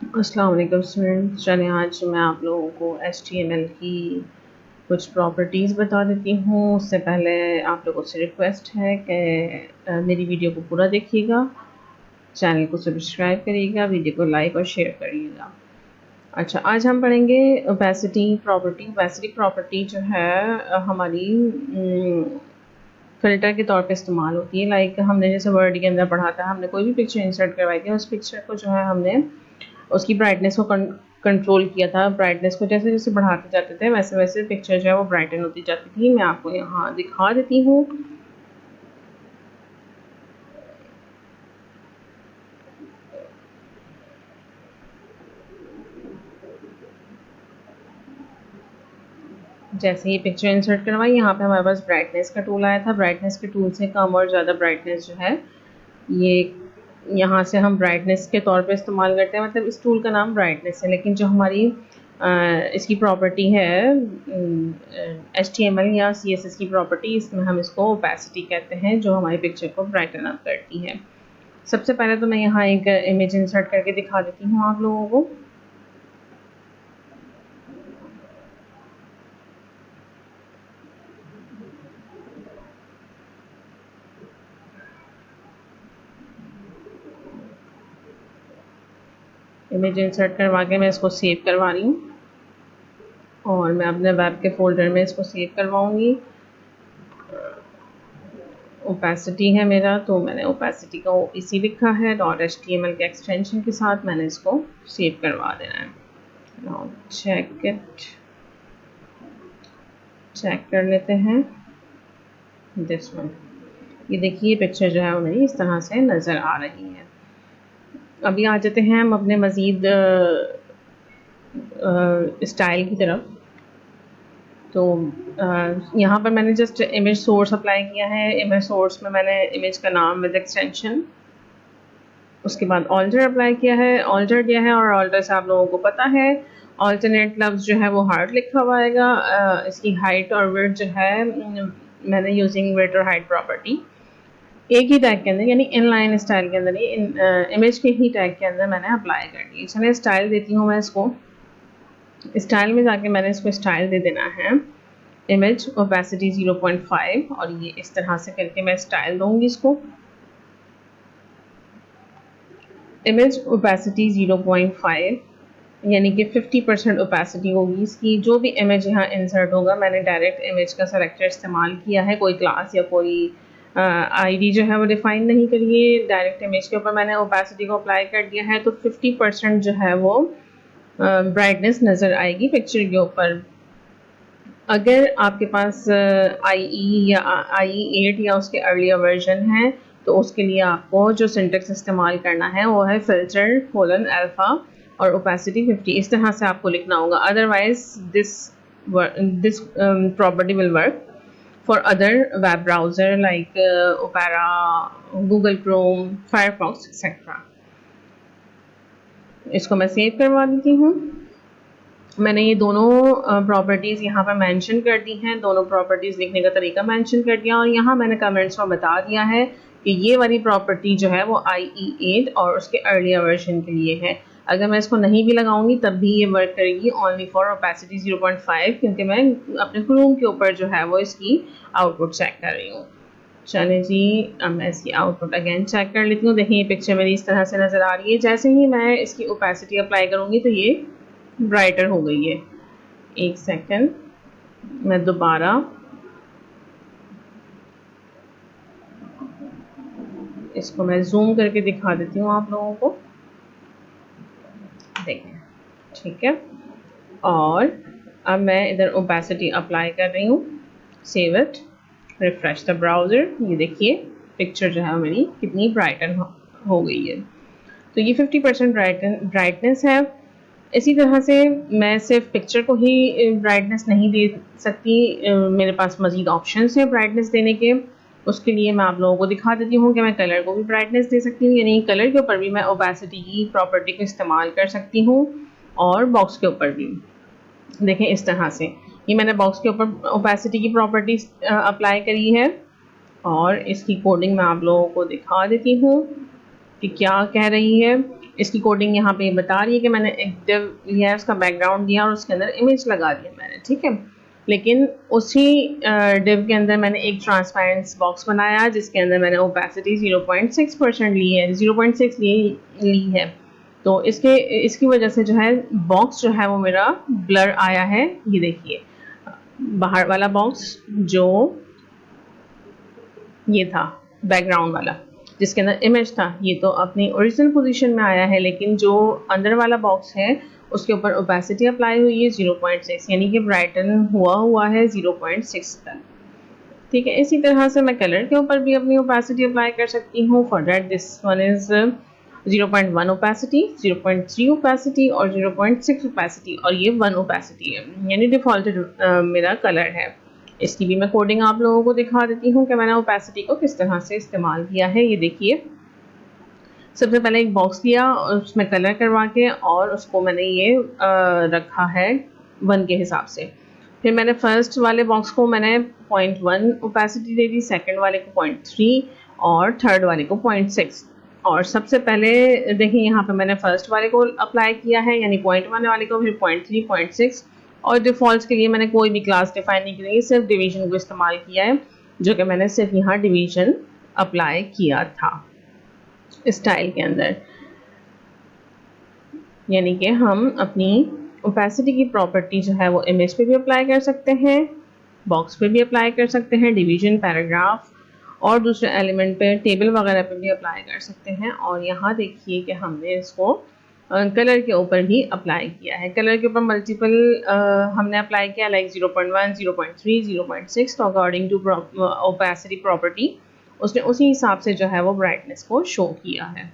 अस्सलाम वालेकुम स्टूडेंट्स। चलें आज मैं आप लोगों को HTML की कुछ प्रॉपर्टीज़ बता देती हूँ। उससे पहले आप लोगों से रिक्वेस्ट है कि मेरी वीडियो को पूरा देखिएगा, चैनल को सब्सक्राइब करिएगा, वीडियो को लाइक और शेयर करिएगा। अच्छा, आज हम पढ़ेंगे ओपेसिटी प्रॉपर्टी। ओपेसिटी प्रॉपर्टी जो है हमारी फ़िल्टर के तौर पे इस्तेमाल होती है। लाइक हमने जैसे वर्ड के अंदर पढ़ा था, हमने कोई भी पिक्चर इंसर्ट करवाई थी, उस पिक्चर को जो है हमने उसकी ब्राइटनेस को कंट्रोल किया था। ब्राइटनेस को जैसे जैसे बढ़ाते जाते थे वैसे वैसे पिक्चर जो है वो ब्राइटन होती जाती थी। मैं आपको यहाँ दिखा देती हूँ। जैसे ही पिक्चर इंसर्ट करवाई, यहाँ पे हमारे पास ब्राइटनेस का टूल आया था। ब्राइटनेस के टूल से कम और ज़्यादा ब्राइटनेस जो है ये यहाँ से हम ब्राइटनेस के तौर पे इस्तेमाल करते हैं। मतलब इस टूल का नाम ब्राइटनेस है, लेकिन जो हमारी इसकी प्रॉपर्टी है HTML या CSS की प्रॉपर्टी, इसमें हम इसको ओपेसिटी कहते हैं, जो हमारी पिक्चर को ब्राइटन अप करती है। सबसे पहले तो मैं यहाँ एक इमेज इंसर्ट करके दिखा देती हूँ आप लोगों को। इमेज इंसर्ट करवा के मैं इसको सेव करवा रही हूँ और मैं अपने वेब के फोल्डर में इसको सेव करवाऊँगी। ओपेसिटी है मेरा, तो मैंने ओपेसिटी का OPC लिखा है। .html के एक्सटेंशन के साथ मैंने इसको सेव करवा देना है। नाउ चेक कर लेते हैं दिस वन। ये देखिए पिक्चर जो है वो मेरी इस तरह से नज़र आ रही है। अभी आ जाते हैं हम अपने मज़ीद स्टाइल की तरफ। तो यहाँ पर मैंने जस्ट इमेज सोर्स अप्लाई किया है। इमेज सोर्स में मैंने इमेज का नाम विद एक्सटेंशन, उसके बाद ऑल्टर अप्लाई किया है, ऑल्टर किया है। और ऑल्टर से आप लोगों को पता है ऑल्टरनेट लफ्ज़ जो है वो हार्ड लिखा हुआ आएगा। इसकी हाइट और विड्थ जो है मैंने यूजिंग विड्थ और हाइट प्रॉपर्टी एक ही टैग के अंदर, यानी इनलाइन स्टाइल के अंदर ही इमेज के ही टैग के अंदर मैंने अप्लाई कर दी। चलिए स्टाइल देती हूँ मैं इसको। स्टाइल में जाके मैंने इसको स्टाइल दे देना है इमेज ओपेसिटी 0.5, और ये इस तरह से करके मैं स्टाइल दूंगी इसको। इमेज ओपेसिटी 0.5 यानी कि 50% ओपेसिटी होगी इसकी। जो भी इमेज यहाँ इंसर्ट होगा, मैंने डायरेक्ट इमेज का सेलेक्टर इस्तेमाल किया है, कोई क्लास या कोई आईडी जो है वो डिफाइन नहीं करिए। डायरेक्ट इमेज के ऊपर मैंने ओपेसिटी को अप्लाई कर दिया है, तो 50% जो है वो ब्राइटनेस नज़र आएगी पिक्चर के ऊपर। अगर आपके पास IE या IE8 या उसके अर्लियर वर्जन है, तो उसके लिए आपको जो सिंटेक्स इस्तेमाल करना है वो है filter:alpha और ओपेसिटी 50। इस तरह से आपको लिखना होगा। Otherwise this property will work for other web browser like opera, Google Chrome, Firefox etcetera. इसको मैं सेव करवा देती हूँ। मैंने ये दोनों प्रॉपर्टीज़ यहाँ पर मेंशन कर दी हैं, दोनों प्रॉपर्टीज़ लिखने का तरीका मेंशन कर दिया, और यहाँ मैंने कमेंट्स में बता दिया है कि ये वाली प्रॉपर्टी जो है वो IE8 और उसके अर्लियर वर्जन के लिए है। अगर मैं इसको नहीं भी लगाऊंगी तब भी ये वर्क करेगी ओनली फॉर ओपेसिटी 0.5, क्योंकि मैं अपने क्रोम के ऊपर जो है वो इसकी आउटपुट चेक कर रही हूँ। चलें जी, अब मैं इसकी आउटपुट अगेन चेक कर लेती हूँ। देखिए ये पिक्चर मेरी इस तरह से नज़र आ रही है। जैसे ही मैं इसकी ओपेसिटी अप्लाई करूँगी तो ये ब्राइटर हो गई है। एक सेकंड, मैं दोबारा इसको मैं जूम करके दिखा देती हूँ आप लोगों को। देखें, ठीक है। और अब मैं इधर ओपेसिटी अप्लाई कर रही हूँ। Save it, refresh the browser. ये देखिए पिक्चर जो है मेरी कितनी ब्राइटन हो गई है। तो ये 50% ब्राइटनेस है। इसी तरह से मैं सिर्फ पिक्चर को ही ब्राइटनेस नहीं दे सकती, मेरे पास मज़ीद ऑप्शंस हैं ब्राइटनेस देने के। उसके लिए मैं आप लोगों को दिखा देती हूँ कि मैं कलर को भी ब्राइटनेस दे सकती हूँ, यानी कलर के ऊपर भी मैं ओपेसिटी की प्रॉपर्टी को इस्तेमाल कर सकती हूँ, और बॉक्स के ऊपर भी। देखें इस तरह से ये मैंने बॉक्स के ऊपर ओपेसिटी की प्रॉपर्टी अप्लाई करी है, और इसकी कोडिंग मैं आप लोगों को दिखा देती हूँ कि क्या कह रही है। इसकी कोडिंग यहाँ पे बता रही है कि मैंने एक डिव लिया है, उसका बैकग्राउंड दिया और उसके अंदर इमेज लगा दिया मैंने, ठीक है। लेकिन उसी डिव के अंदर मैंने एक ट्रांसपेरेंस बॉक्स बनाया जिसके अंदर मैंने ओपेसिटी 0.6% ली है, 0.6 ली है। तो इसकी वजह से जो है बॉक्स जो है वो मेरा ब्लर आया है। ये देखिए बाहर वाला बॉक्स जो ये था बैकग्राउंड वाला जिसके अंदर इमेज था, ये तो अपनी ओरिजिनल पोजीशन में आया है, लेकिन जो अंदर वाला बॉक्स है उसके ऊपर ओपेसिटी अप्लाई हुई है 0.6, यानी कि ब्राइटन हुआ है 0.6 तक, ठीक है। इसी तरह से मैं कलर के ऊपर भी अपनी ओपेसिटी अप्लाई कर सकती हूँ। For that this one is 0.1 opacity, 0.3 opacity और 0.6 ओपेसिटी, और ये 1 ओपेसिटी है, यानी डिफॉल्टेड मेरा कलर है। इसकी भी मैं कोडिंग आप लोगों को दिखा देती हूँ कि मैंने ओपेसिटी को किस तरह से इस्तेमाल किया है। ये देखिए सबसे पहले एक बॉक्स लिया उसमें कलर करवा के और उसको मैंने ये रखा है 1 के हिसाब से। फिर मैंने फर्स्ट वाले बॉक्स को मैंने 0.1 ओपेसिटी दे दी, सेकंड वाले को 0.3 और थर्ड वाले को 0.6। और सबसे पहले देखिए यहाँ पे मैंने फर्स्ट वाले को अप्लाई किया है, यानी 0.1 वाले को, फिर 0.3, 0.6, और डिफ़ॉल्ट के लिए मैंने कोई भी क्लास डिफाइन नहीं की, सिर्फ डिवीजन को इस्तेमाल किया है, जो कि मैंने सिर्फ यहाँ डिवीजन अप्लाई किया था स्टाइल के अंदर। यानी कि हम अपनी ओपेसिटी की प्रॉपर्टी जो है वो इमेज पे भी अप्लाई कर सकते हैं, बॉक्स पे भी अप्लाई कर सकते हैं, डिवीजन, पैराग्राफ और दूसरे एलिमेंट पे, टेबल वगैरह पे भी अप्लाई कर सकते हैं। और यहाँ देखिए कि हमने इसको कलर के ऊपर भी अप्लाई किया है। कलर के ऊपर मल्टीपल हमने अप्लाई किया, लाइक 0.1, 0.3, 0.6, तो अकॉर्डिंग टू ओपेसिटी प्रॉपर्टी उसने उसी हिसाब से जो है वो ब्राइटनेस को शो किया है।